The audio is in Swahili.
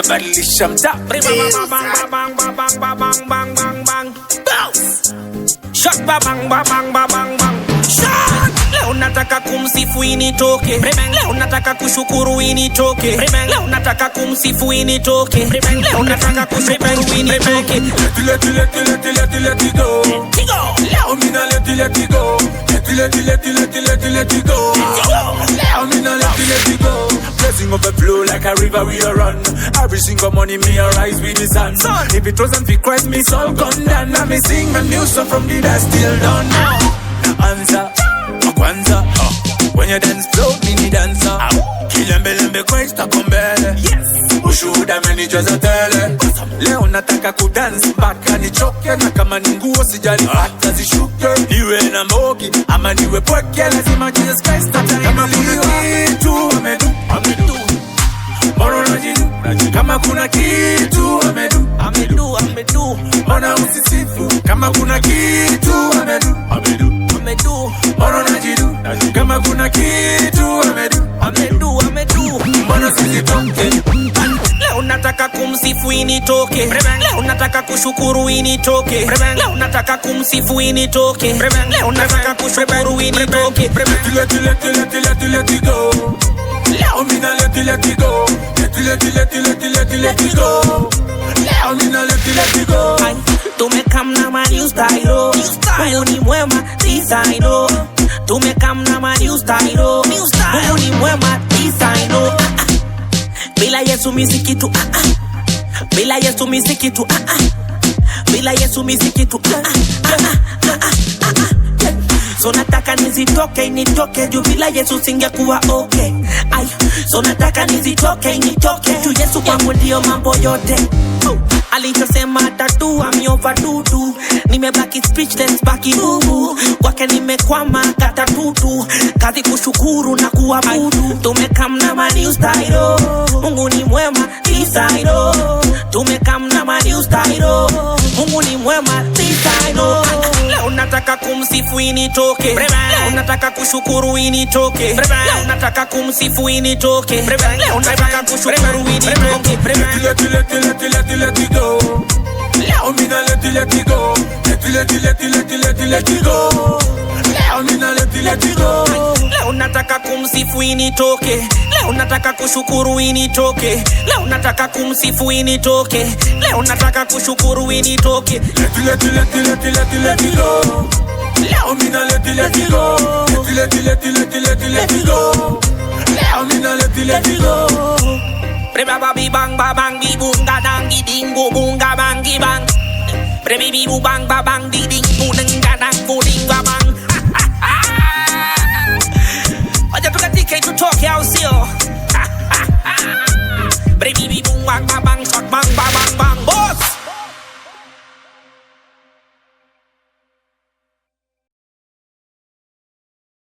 Badly shamta. Bang bang bang bang bang bang bang bang bang. Bounce. Shot bang bang bang bang bang. Shot. Leo nataka kumsifu initoke. Leo nataka kushukuru initoke. Leo nataka kumsifu initoke. Leo nataka kushukuru initoke. Let it go. Leo mina let it go. Let it go. Leo mina let it go. Blessing overflow like a river we are run. Every single morning me arise with the sun. If it wasn't for Christ, me soul gone down. Now me sing a new song from the dust till dawn. Now answer, Kwanza. When you dance flow, mini dancer. Kilembe Christ akombele. Yes. Ushuhuda menijaza tele. Leo nataka kudance mpaka nichoke, na kama ni nguo sijali hata zishuke. Niwe na mbogi ama niwe pweke, lazima Jesus Christ atakamilisha. Kama kuna kitu amedu mbona unajidu? Kama kuna kitu amedu mbona usisifu? Kama kuna kitu amedu mbona unajidu? Kama kuna kitu amedu mbona usisifu? Leo nataka kumsifu initoke. Leo nataka kushukuru initoke. Leo nataka kumsifu initoke. Leo nataka kushukuru initoke. Let it go. Leo mina let it go. Let it go. Leo mina let it go. Tumekam na ma new style. Mungu ni mwema, this I know. Tumekam na ma new style. Mungu ni mwema, this I know. Bila Yesu misikitu Bila Yesu misikitu Bila Yesu misikitu So nataka nizitoke initoke juu bila Yesu singekuwa okay. Ay, so nataka nizitoke initoke juu Yesu kwangu ndio mambo yote. Alichosema atatu amiovadudu. Nimebaki speechless baki bubu. Kwake nimekwama kata tutu. Kazi kushukuru na kuabudu. Tumekam na ma new style. Mungu ni mwema this I know. Tumekam na ma new style. Mungu ni mwema this I know. Leo nataka kumsifu initoke. Leo nataka kushukuru initoke. Leo nataka kumsifu initoke. Leo nataka kushukuru initoke. Let it go. Leo mina let it go. Let it go. Leo mina let it go. Leo nataka kumsifu initoke. Leo nataka kushukuru initoke. Leo nataka kumsifu initoke. Leo nataka kushukuru initoke. Let it go. Leo mina let it go. Let it go. Leo mina let it go. Preba bi bang ba bang bi boom ga dang di ding go boom ga bang gi bang. Prebi bi bu bang ba bang di ding.